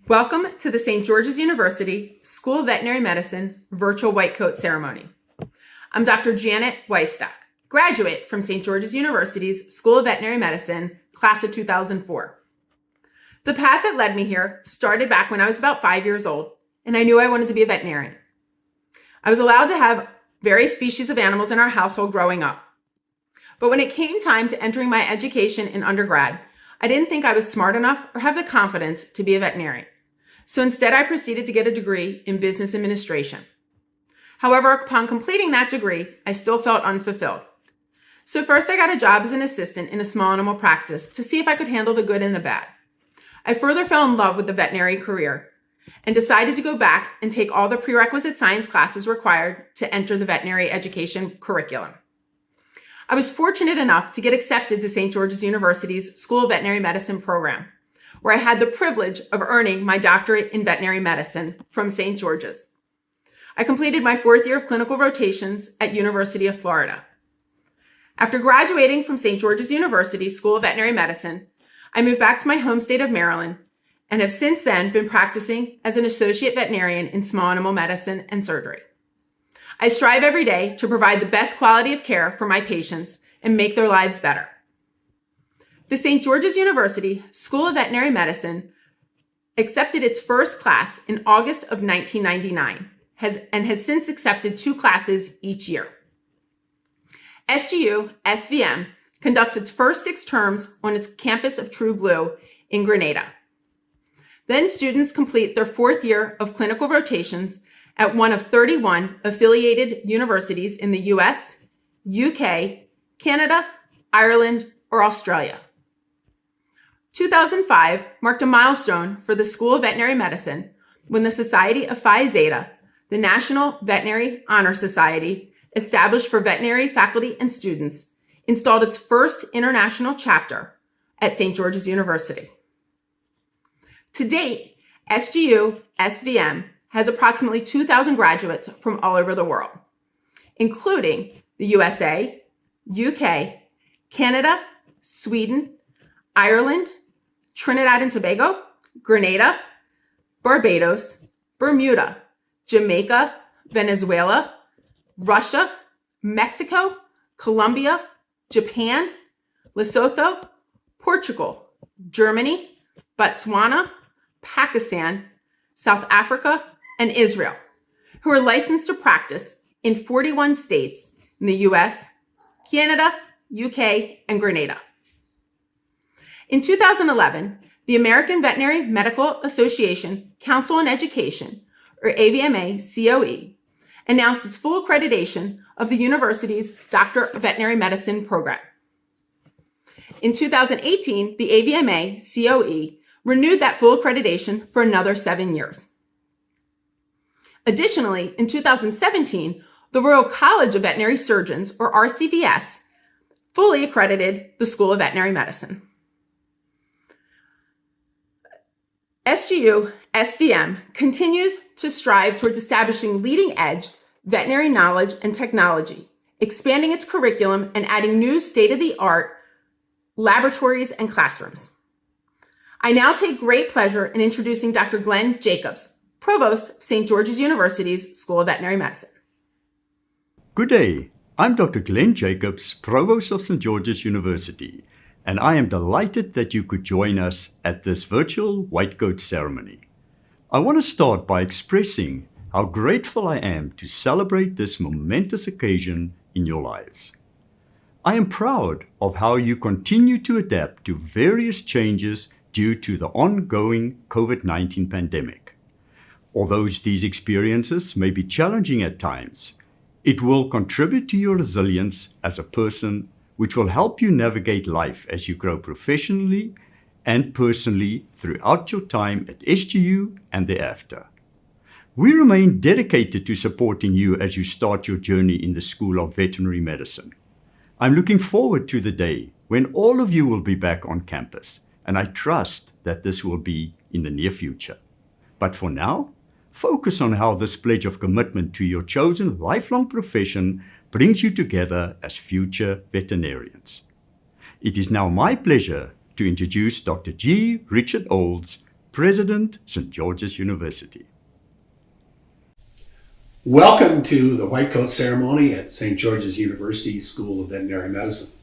Welcome to the St. George's University School of Veterinary Medicine virtual white coat ceremony. I'm Dr. Janet Weistock, graduate from St. George's University's School of Veterinary Medicine, class of 2004. The path that led me here started back when I was about 5 years old, and I knew I wanted to be a veterinarian. I was allowed to have various species of animals in our household growing up. But when it came time to entering my education in undergrad, I didn't think I was smart enough or have the confidence to be a veterinarian. So instead, I proceeded to get a degree in business administration. However, upon completing that degree, I still felt unfulfilled. So first, I got a job as an assistant in a small animal practice to see if I could handle the good and the bad. I further fell in love with the veterinary career and decided to go back and take all the prerequisite science classes required to enter the veterinary education curriculum. I was fortunate enough to get accepted to St. George's University's School of Veterinary Medicine program, where I had the privilege of earning my doctorate in veterinary medicine from St. George's. I completed my 4th year of clinical rotations at University of Florida. After graduating from St. George's University School of Veterinary Medicine, I moved back to my home state of Maryland and have since then been practicing as an associate veterinarian in small animal medicine and surgery. I strive every day to provide the best quality of care for my patients and make their lives better. The St. George's University School of Veterinary Medicine accepted its first class in August of 1999 and has since accepted 2 classes each year. SGU SVM conducts its first 6 terms on its campus of True Blue in Grenada. Then students complete their 4th year of clinical rotations at one of 31 affiliated universities in the US, UK, Canada, Ireland, or Australia. 2005 marked a milestone for the School of Veterinary Medicine when the Society of Phi Zeta, the National Veterinary Honor Society, established for veterinary faculty and students, installed its first international chapter at St. George's University. To date, SGU SVM has approximately 2,000 graduates from all over the world, including the USA, UK, Canada, Sweden, Ireland, Trinidad and Tobago, Grenada, Barbados, Bermuda, Jamaica, Venezuela, Russia, Mexico, Colombia, Japan, Lesotho, Portugal, Germany, Botswana, Pakistan, South Africa, and Israel, who are licensed to practice in 41 states in the US, Canada, UK, and Grenada. In 2011, the American Veterinary Medical Association Council on Education, or AVMA COE, announced its full accreditation of the university's Doctor of Veterinary Medicine program. In 2018, the AVMA COE renewed that full accreditation for another 7 years. Additionally, in 2017, the Royal College of Veterinary Surgeons, or RCVS, fully accredited the School of Veterinary Medicine. SGU SVM continues to strive towards establishing leading-edge veterinary knowledge and technology, expanding its curriculum and adding new state-of-the-art laboratories and classrooms. I now take great pleasure in introducing Dr. Glenn Jacobs, Provost of St. George's University's School of Veterinary Medicine. Good day. I'm Dr. Glenn Jacobs, Provost of St. George's University, and I am delighted that you could join us at this virtual white coat ceremony. I want to start by expressing how grateful I am to celebrate this momentous occasion in your lives. I am proud of how you continue to adapt to various changes due to the ongoing COVID-19 pandemic. Although these experiences may be challenging at times, it will contribute to your resilience as a person, which will help you navigate life as you grow professionally and personally throughout your time at SGU and thereafter. We remain dedicated to supporting you as you start your journey in the School of Veterinary Medicine. I'm looking forward to the day when all of you will be back on campus, and I trust that this will be in the near future. But for now, focus on how this pledge of commitment to your chosen lifelong profession brings you together as future veterinarians. It is now my pleasure to introduce Dr. G. Richard Olds, President, St. George's University. Welcome to the White Coat Ceremony at St. George's University School of Veterinary Medicine.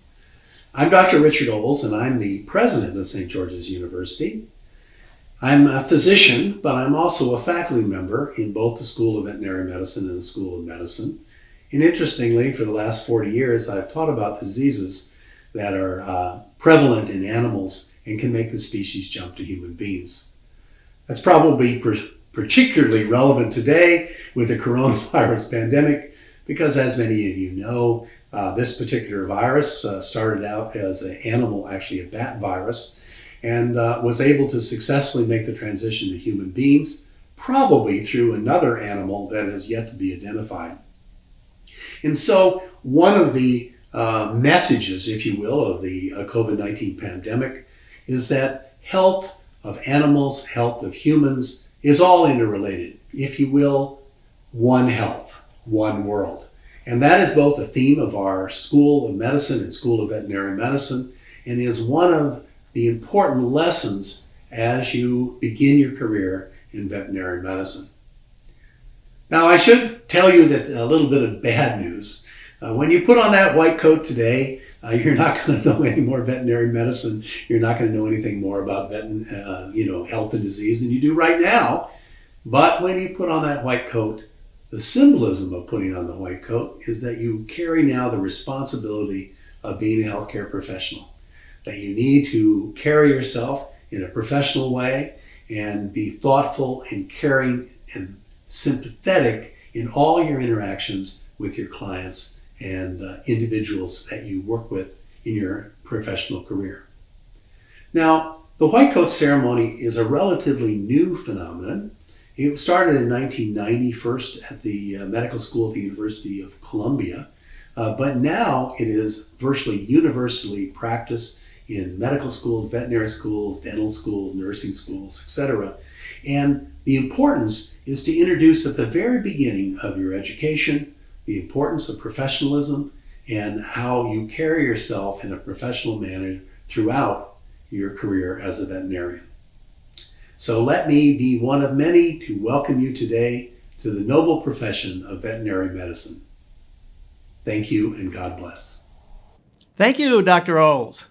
I'm Dr. Richard Oles, and I'm the president of St. George's University. I'm a physician, but I'm also a faculty member in both the School of Veterinary Medicine and the School of Medicine. And interestingly, for the last 40 years, I've taught about diseases that are prevalent in animals and can make the species jump to human beings. That's probably particularly relevant today with the coronavirus pandemic, because as many of you know, this particular virus started out as an animal, actually a bat virus, and was able to successfully make the transition to human beings, probably through another animal that has yet to be identified. And so one of the messages, if you will, of the COVID-19 pandemic is that health of animals, health of humans is all interrelated. If you will, one health, one world. And that is both a theme of our School of Medicine and School of Veterinary Medicine, and is one of the important lessons as you begin your career in veterinary medicine. Now, I should tell you that a little bit of bad news. When you put on that white coat today, you're not going to know any more veterinary medicine. You're not going to know anything more about health and disease than you do right now. But when you put on that white coat, the symbolism of putting on the white coat is that you carry now the responsibility of being a healthcare professional. That you need to carry yourself in a professional way and be thoughtful and caring and sympathetic in all your interactions with your clients and individuals that you work with in your professional career. Now, the white coat ceremony is a relatively new phenomenon. It started in 1990, first at the medical school at the University of Columbia, but now it is virtually universally practiced in medical schools, veterinary schools, dental schools, nursing schools, etc. And the importance is to introduce at the very beginning of your education the importance of professionalism and how you carry yourself in a professional manner throughout your career as a veterinarian. So let me be one of many to welcome you today to the noble profession of veterinary medicine. Thank you and God bless. Thank you, Dr. Oles.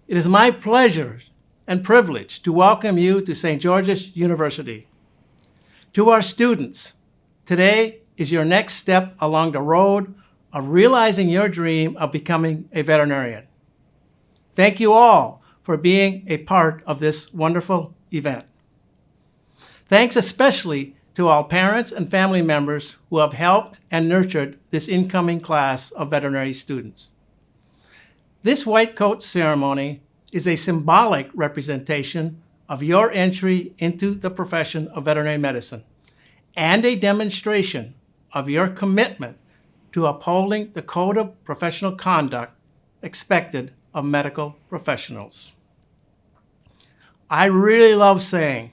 It is my pleasure and privilege to welcome you to St. George's University. To our students, today is your next step along the road of realizing your dream of becoming a veterinarian. Thank you all for being a part of this wonderful event. Thanks especially to all parents and family members who have helped and nurtured this incoming class of veterinary students. This white coat ceremony is a symbolic representation of your entry into the profession of veterinary medicine and a demonstration of your commitment to upholding the code of professional conduct expected of medical professionals. I really love saying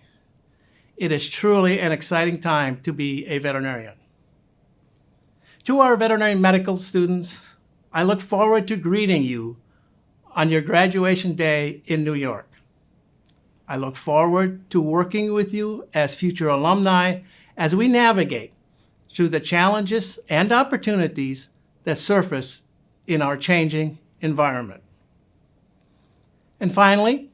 it is truly an exciting time to be a veterinarian. To our veterinary medical students, I look forward to greeting you on your graduation day in New York. I look forward to working with you as future alumni as we navigate through the challenges and opportunities that surface in our changing environment. And finally,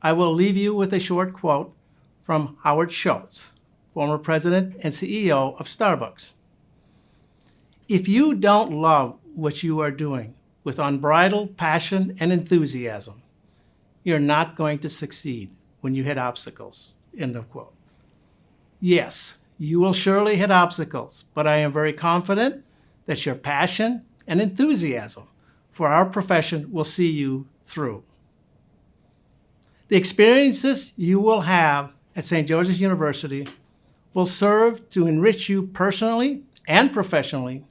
I will leave you with a short quote from Howard Schultz, former president and CEO of Starbucks. If you don't love what you are doing with unbridled passion and enthusiasm, you're not going to succeed when you hit obstacles, end of quote. Yes, you will surely hit obstacles, but I am very confident that your passion and enthusiasm for our profession will see you through. The experiences you will have at St. George's University will serve to enrich you personally and professionally.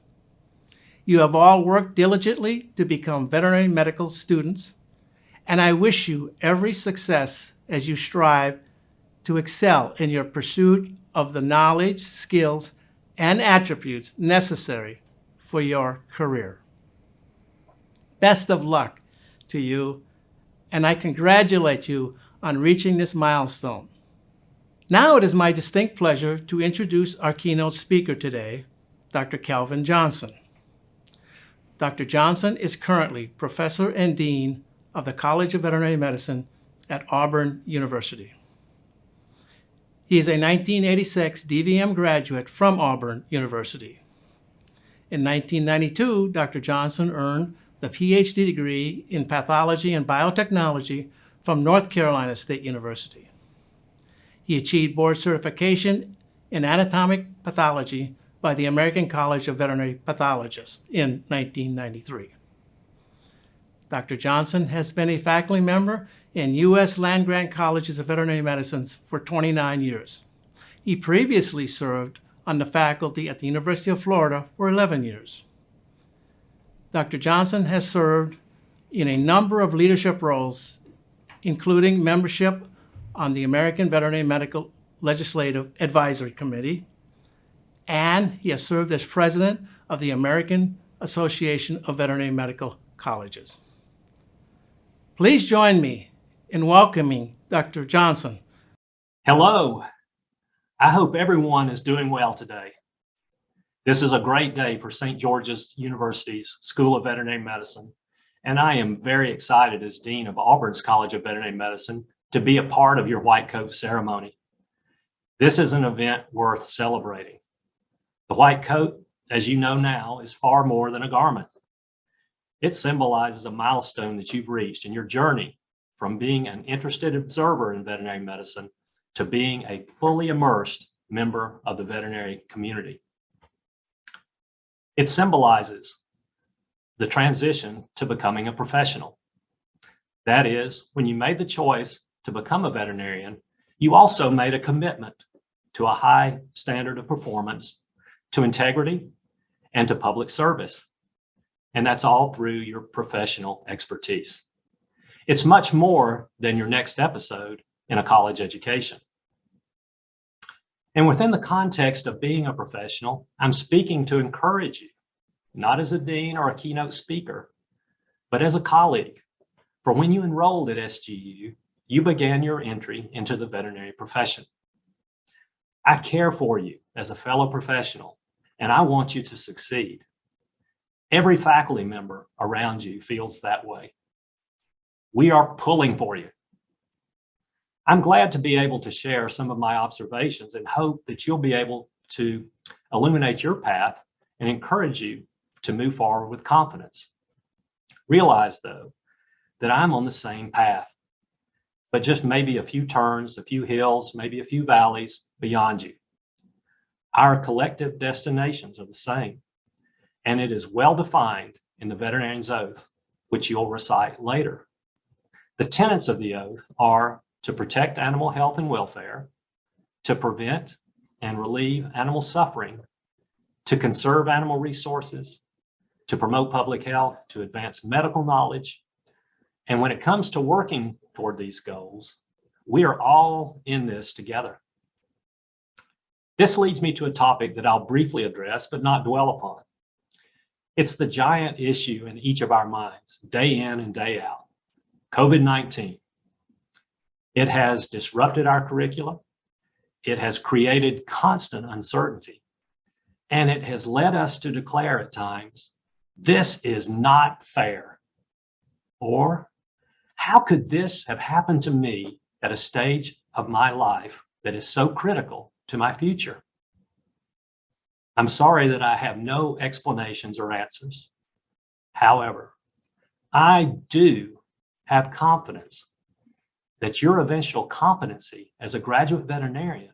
You have all worked diligently to become veterinary medical students, and I wish you every success as you strive to excel in your pursuit of the knowledge, skills, and attributes necessary for your career. Best of luck to you, and I congratulate you on reaching this milestone. Now it is my distinct pleasure to introduce our keynote speaker today, Dr. Calvin Johnson. Dr. Johnson is currently Professor and Dean of the College of Veterinary Medicine at Auburn University. He is a 1986 DVM graduate from Auburn University. In 1992, Dr. Johnson earned the PhD degree in Pathology and Biotechnology from North Carolina State University. He achieved board certification in anatomic pathology by the American College of Veterinary Pathologists in 1993. Dr. Johnson has been a faculty member in U.S. land-grant colleges of veterinary medicine for 29 years. He previously served on the faculty at the University of Florida for 11 years. Dr. Johnson has served in a number of leadership roles, including membership on the American Veterinary Medical Legislative Advisory Committee, and he has served as president of the American Association of Veterinary Medical Colleges. Please join me in welcoming Dr. Johnson. Hello. I hope everyone is doing well today. This is a great day for St. George's University's School of Veterinary Medicine, and I am very excited as Dean of Auburn's College of Veterinary Medicine to be a part of your white coat ceremony. This is an event worth celebrating. The white coat, as you know now, is far more than a garment. It symbolizes a milestone that you've reached in your journey from being an interested observer in veterinary medicine to being a fully immersed member of the veterinary community. It symbolizes the transition to becoming a professional. That is, when you made the choice to become a veterinarian, you also made a commitment to a high standard of performance, to integrity, and to public service. And that's all through your professional expertise. It's much more than your next episode in a college education. And within the context of being a professional, I'm speaking to encourage you, not as a dean or a keynote speaker, but as a colleague. For when you enrolled at SGU, you began your entry into the veterinary profession. I care for you as a fellow professional, and I want you to succeed. Every faculty member around you feels that way. We are pulling for you. I'm glad to be able to share some of my observations and hope that you'll be able to illuminate your path and encourage you to move forward with confidence. Realize, though, that I'm on the same path, but just maybe a few turns, a few hills, maybe a few valleys beyond you. Our collective destinations are the same, and it is well defined in the veterinarian's oath, which you'll recite later. The tenets of the oath are to protect animal health and welfare, to prevent and relieve animal suffering, to conserve animal resources, to promote public health, to advance medical knowledge. And when it comes to working toward these goals, we are all in this together. This leads me to a topic that I'll briefly address, but not dwell upon. It's the giant issue in each of our minds, day in and day out, COVID-19. It has disrupted our curriculum. It has created constant uncertainty. And it has led us to declare at times, this is not fair. Or, how could this have happened to me at a stage of my life that is so critical to my future? I'm sorry that I have no explanations or answers. However, I do have confidence that your eventual competency as a graduate veterinarian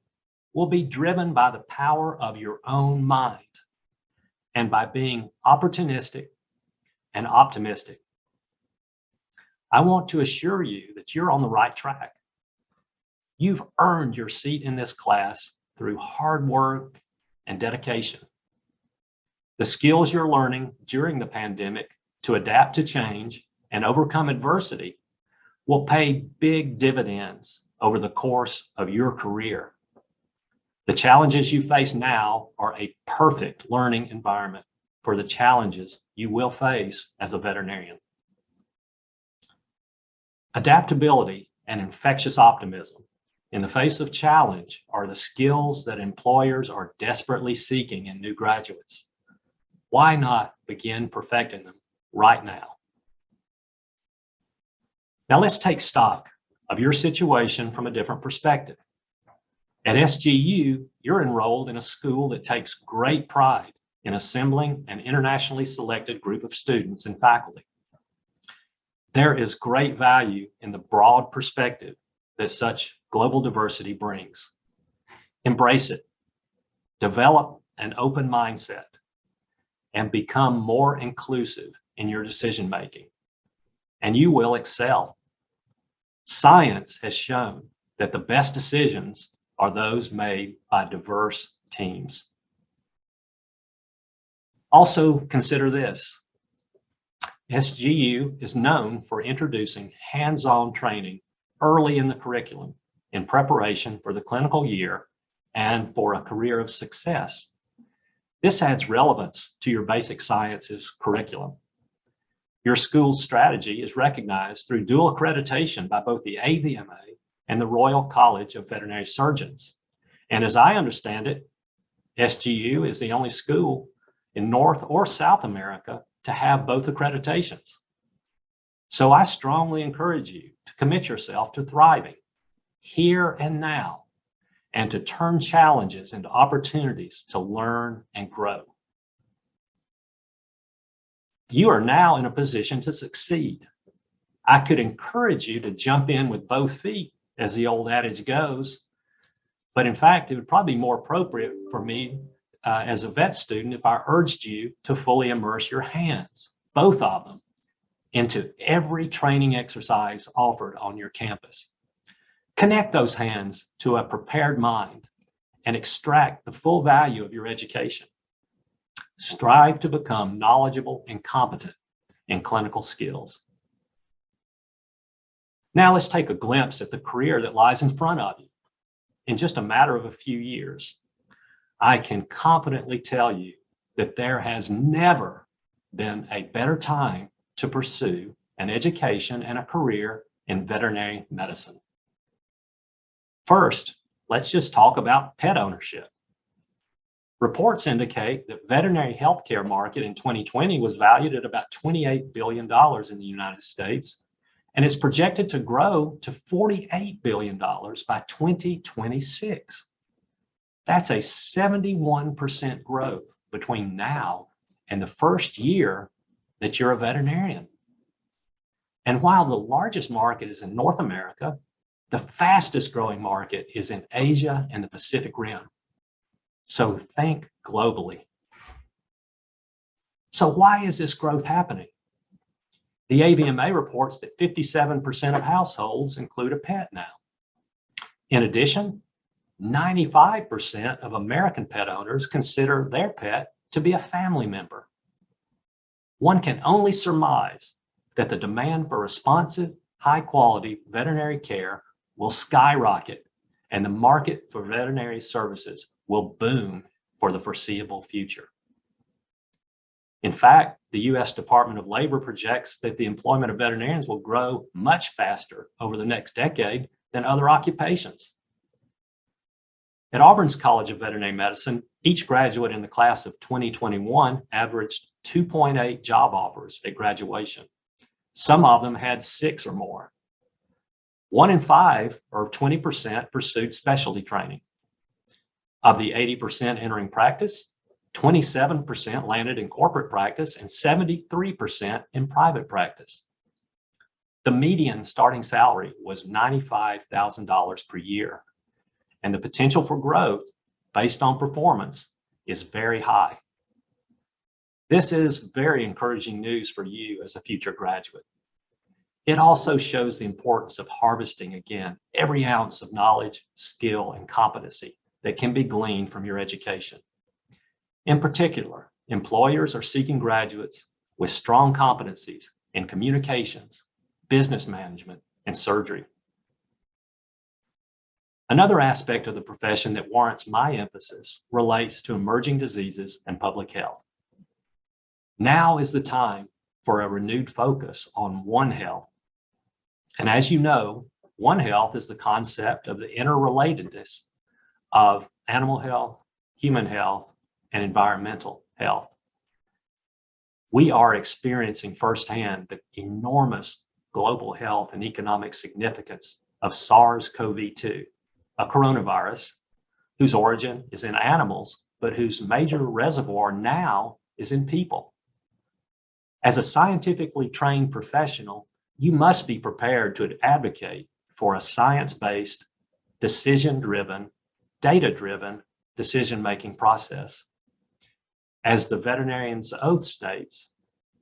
will be driven by the power of your own mind and by being opportunistic and optimistic. I want to assure you that you're on the right track. You've earned your seat in this class through hard work and dedication. The skills you're learning during the pandemic to adapt to change and overcome adversity will pay big dividends over the course of your career. The challenges you face now are a perfect learning environment for the challenges you will face as a veterinarian. Adaptability and infectious optimism in the face of challenge are the skills that employers are desperately seeking in new graduates. Why not begin perfecting them right now? Now let's take stock of your situation from a different perspective. At SGU, you're enrolled in a school that takes great pride in assembling an internationally selected group of students and faculty. There is great value in the broad perspective that such global diversity brings. Embrace it, develop an open mindset, and become more inclusive in your decision making, and you will excel. Science has shown that the best decisions are those made by diverse teams. Also consider this. SGU is known for introducing hands-on training early in the curriculum in preparation for the clinical year and for a career of success. This adds relevance to your basic sciences curriculum. Your school's strategy is recognized through dual accreditation by both the AVMA and the Royal College of Veterinary Surgeons. And as I understand it, SGU is the only school in North or South America to have both accreditations. So I strongly encourage you to commit yourself to thriving here and now, and to turn challenges into opportunities to learn and grow. You are now in a position to succeed. I could encourage you to jump in with both feet, as the old adage goes, but in fact, it would probably be more appropriate for me as a vet student if I urged you to fully immerse your hands, both of them, into every training exercise offered on your campus. Connect those hands to a prepared mind and extract the full value of your education. Strive to become knowledgeable and competent in clinical skills. Now let's take a glimpse at the career that lies in front of you. In just a matter of a few years, I can confidently tell you that there has never been a better time to pursue an education and a career in veterinary medicine. First, let's just talk about pet ownership. Reports indicate that veterinary healthcare market in 2020 was valued at about $28 billion in the United States, and it's projected to grow to $48 billion by 2026. That's a 71% growth between now and the first year that you're a veterinarian. And while the largest market is in North America, the fastest growing market is in Asia and the Pacific Rim. So think globally. So why is this growth happening? The AVMA reports that 57% of households include a pet now. In addition, 95% of American pet owners consider their pet to be a family member. One can only surmise that the demand for responsive, high-quality veterinary care will skyrocket, and the market for veterinary services will boom for the foreseeable future. In fact, the U.S. Department of Labor projects that the employment of veterinarians will grow much faster over the next decade than other occupations. At Auburn's College of Veterinary Medicine, each graduate in the class of 2021 averaged 2.8 job offers at graduation. Some of them had 6 or more. 1 in 5, or 20%, pursued specialty training. Of the 80% entering practice, 27% landed in corporate practice and 73% in private practice. The median starting salary was $95,000 per year, and the potential for growth based on performance is very high. This is very encouraging news for you as a future graduate. It also shows the importance of harvesting again every ounce of knowledge, skill, and competency that can be gleaned from your education. In particular, employers are seeking graduates with strong competencies in communications, business management, and surgery. Another aspect of the profession that warrants my emphasis relates to emerging diseases and public health. Now is the time for a renewed focus on One Health. And as you know, One Health is the concept of the interrelatedness of animal health, human health, and environmental health. We are experiencing firsthand the enormous global health and economic significance of SARS-CoV-2, a coronavirus whose origin is in animals, but whose major reservoir now is in people. As a scientifically trained professional, you must be prepared to advocate for a science-based, decision-driven, data-driven decision-making process. As the veterinarian's oath states,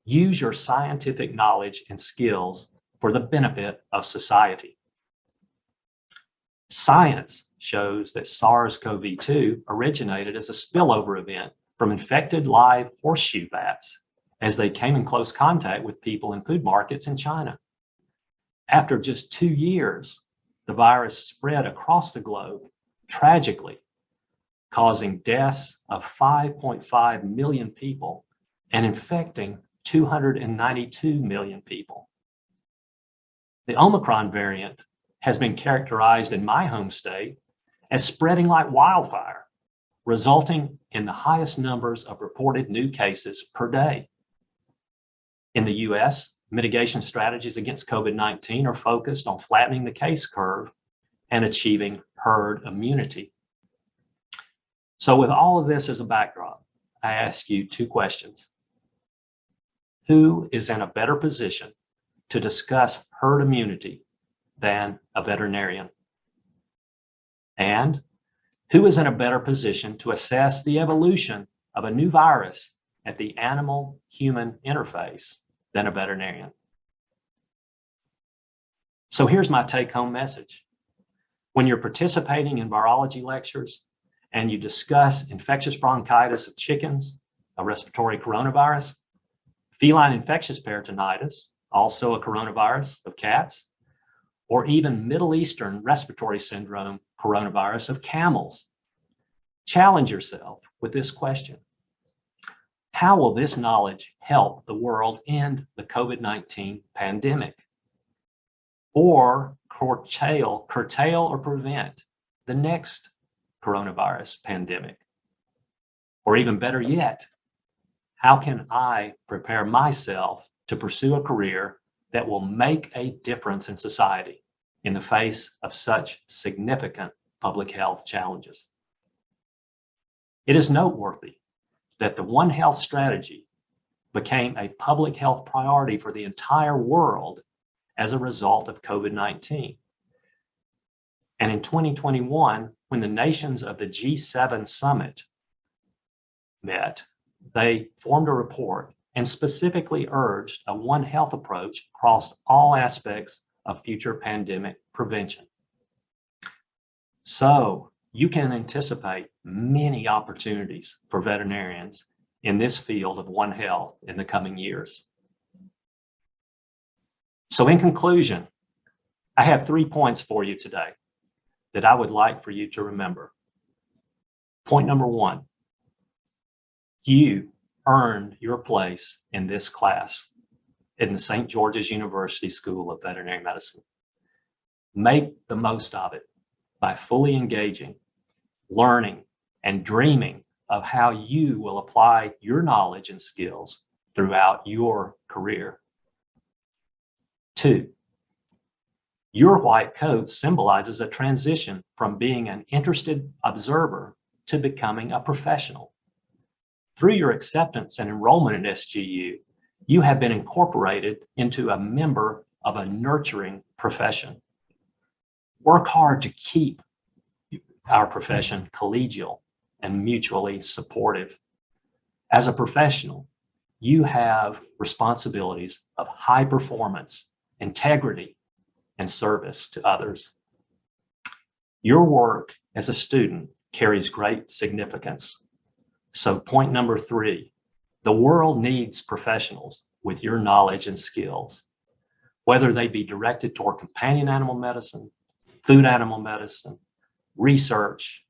use your scientific knowledge and skills for the benefit of society. Science shows that SARS-CoV-2 originated as a spillover event from infected live horseshoe bats as they came in close contact with people in food markets in China. After just 2 years, the virus spread across the globe, tragically, causing deaths of 5.5 million people and infecting 292 million people. The Omicron variant has been characterized in my home state as spreading like wildfire, resulting in the highest numbers of reported new cases per day. In the US, mitigation strategies against COVID-19 are focused on flattening the case curve and achieving herd immunity. So with all of this as a backdrop, I ask you 2 questions. Who is in a better position to discuss herd immunity than a veterinarian? And who is in a better position to assess the evolution of a new virus at the animal-human interface than a veterinarian? So here's my take-home message. When you're participating in virology lectures and you discuss infectious bronchitis of chickens, a respiratory coronavirus, feline infectious peritonitis, also a coronavirus of cats, or even Middle Eastern respiratory syndrome coronavirus of camels, challenge yourself with this question. How will this knowledge help the world end the COVID-19 pandemic? Or curtail or prevent the next coronavirus pandemic? Or even better yet, how can I prepare myself to pursue a career that will make a difference in society in the face of such significant public health challenges? It is noteworthy that the One Health strategy became a public health priority for the entire world as a result of COVID-19. And in 2021, when the nations of the G7 summit met, they formed a report and specifically urged a One Health approach across all aspects of future pandemic prevention. So you can anticipate many opportunities for veterinarians in this field of One Health in the coming years. So in conclusion, I have 3 points for you today that I would like for you to remember. Point number 1, you earned your place in this class in the St. George's University School of Veterinary Medicine. Make the most of it by fully engaging, learning, and dreaming of how you will apply your knowledge and skills throughout your career. 2, your white coat symbolizes a transition from being an interested observer to becoming a professional. Through your acceptance and enrollment at SGU, you have been incorporated into a member of a nurturing profession. Work hard to keep our profession collegial and mutually supportive. As a professional, you have responsibilities of high performance, integrity, and service to others. Your work as a student carries great significance. So point number 3, the world needs professionals with your knowledge and skills, whether they be directed toward companion animal medicine, food animal medicine, research,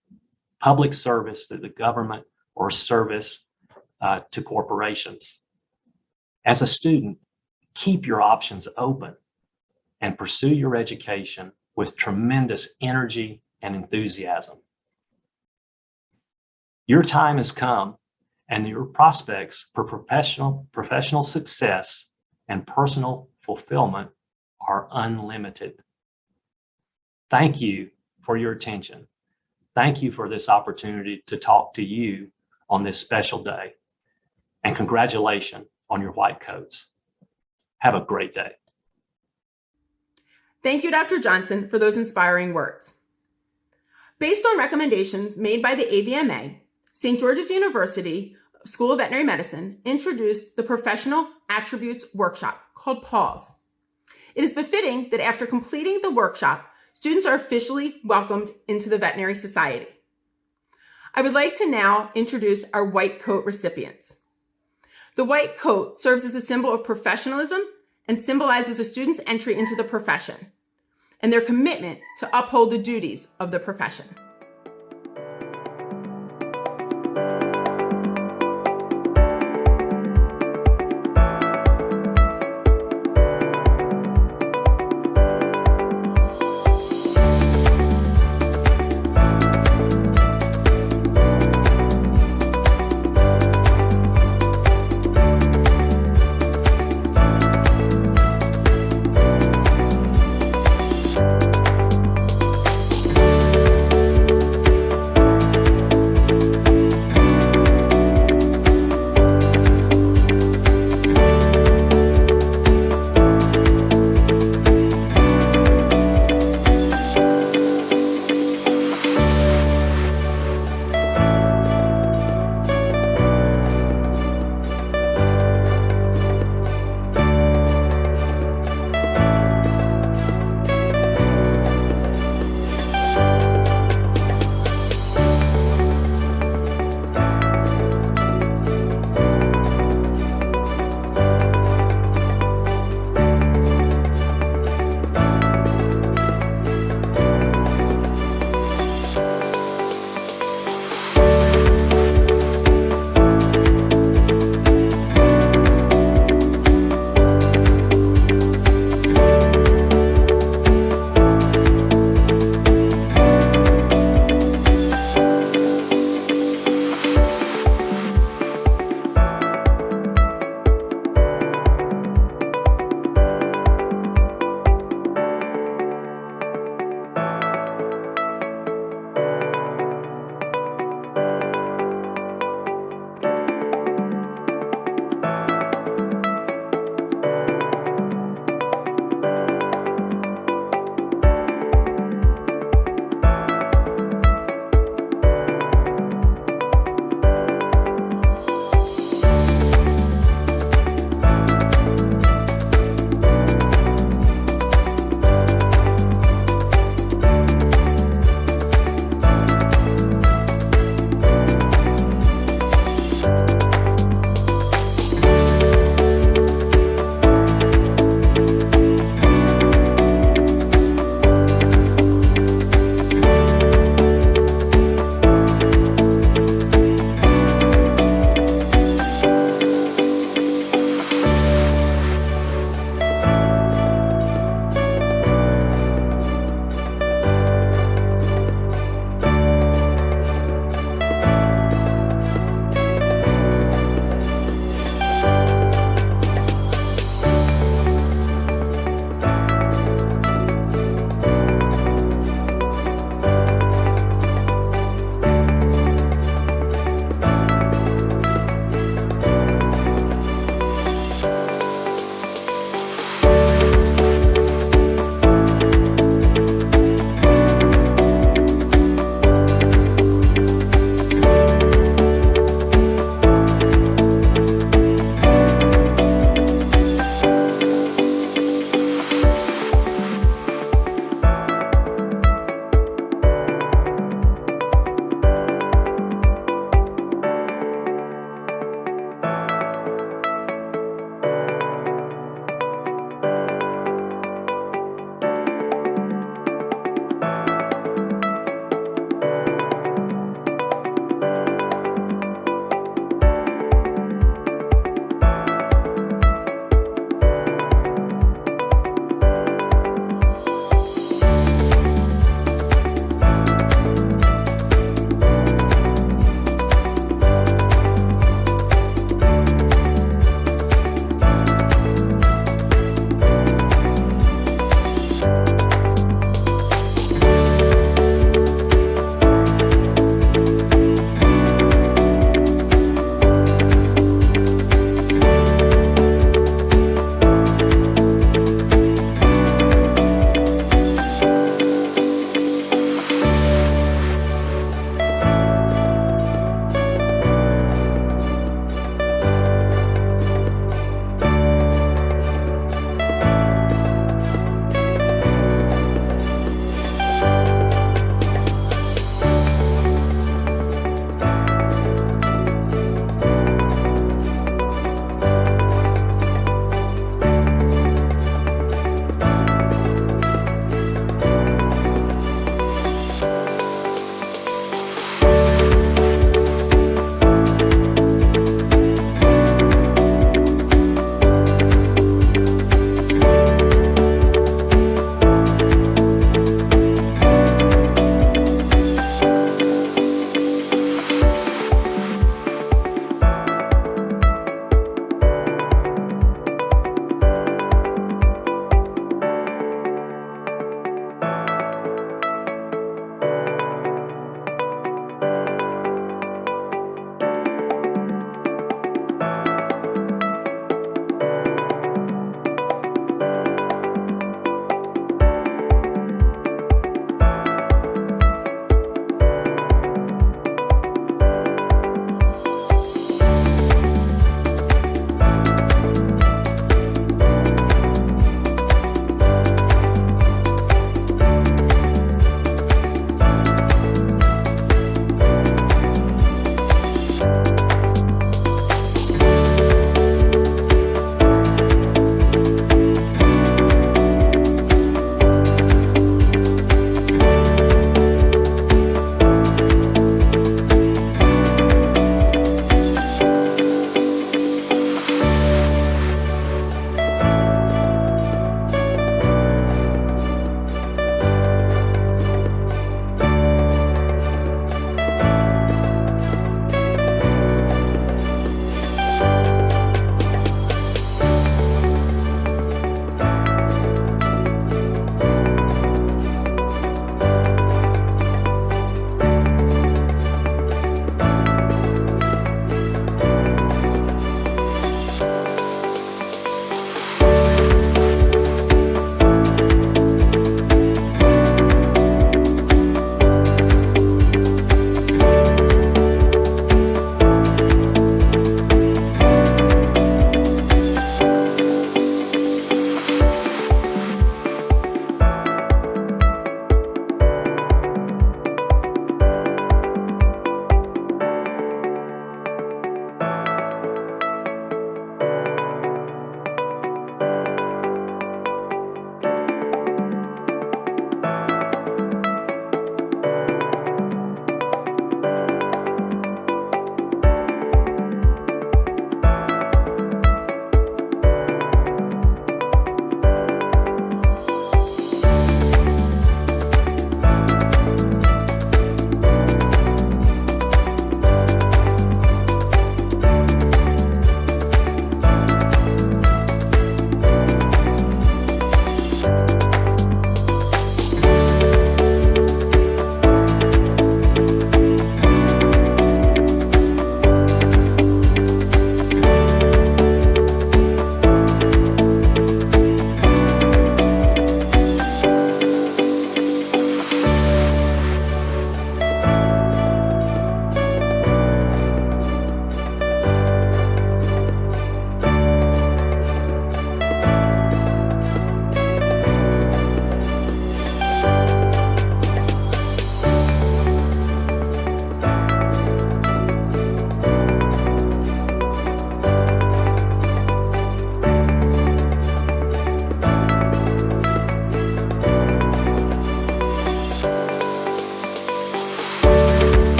public service to the government, or service to corporations. As a student, keep your options open and pursue your education with tremendous energy and enthusiasm. Your time has come, and your prospects for professional success and personal fulfillment are unlimited. Thank you for your attention. Thank you for this opportunity to talk to you on this special day. And congratulations on your white coats. Have a great day. Thank you, Dr. Johnson, for those inspiring words. Based on recommendations made by the AVMA, St. George's University School of Veterinary Medicine introduced the Professional Attributes Workshop called PAWS. It is befitting that after completing the workshop, students are officially welcomed into the Veterinary Society. I would like to now introduce our white coat recipients. The white coat serves as a symbol of professionalism and symbolizes a student's entry into the profession and their commitment to uphold the duties of the profession.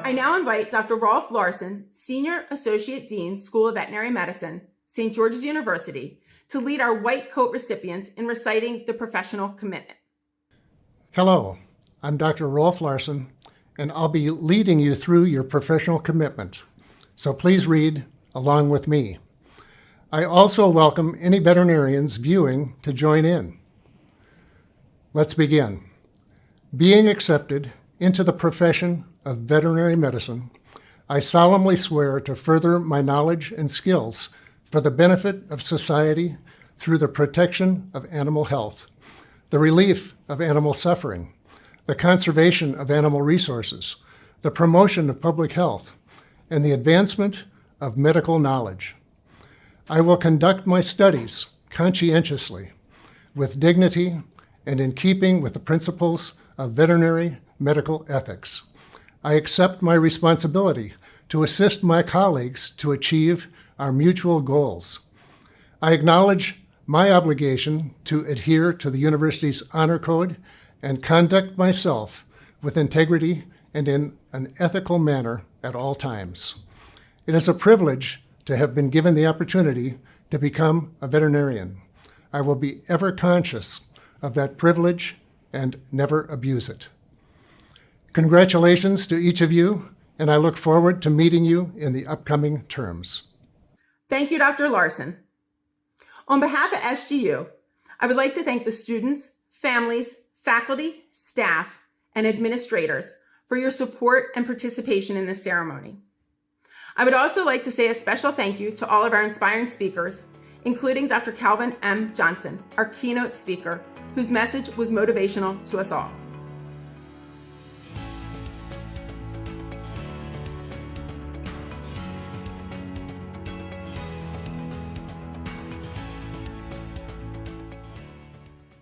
I now invite Dr. Rolf Larson, Senior Associate Dean, School of Veterinary Medicine, St. George's University, to lead our white coat recipients in reciting the professional commitment. Hello, I'm Dr. Rolf Larson, and I'll be leading you through your professional commitment. So please read along with me. I also welcome any veterinarians viewing to join in. Let's begin. Being accepted into the profession of veterinary medicine, I solemnly swear to further my knowledge and skills for the benefit of society through the protection of animal health, the relief of animal suffering, the conservation of animal resources, the promotion of public health, and the advancement of medical knowledge. I will conduct my studies conscientiously, with dignity, and in keeping with the principles of veterinary medical ethics. I accept my responsibility to assist my colleagues to achieve our mutual goals. I acknowledge my obligation to adhere to the university's honor code and conduct myself with integrity and in an ethical manner at all times. It is a privilege to have been given the opportunity to become a veterinarian. I will be ever conscious of that privilege and never abuse it. Congratulations to each of you, and I look forward to meeting you in the upcoming terms. Thank you, Dr. Larson. On behalf of SGU, I would like to thank the students, families, faculty, staff, and administrators for your support and participation in this ceremony. I would also like to say a special thank you to all of our inspiring speakers, including Dr. Calvin M. Johnson, our keynote speaker, whose message was motivational to us all.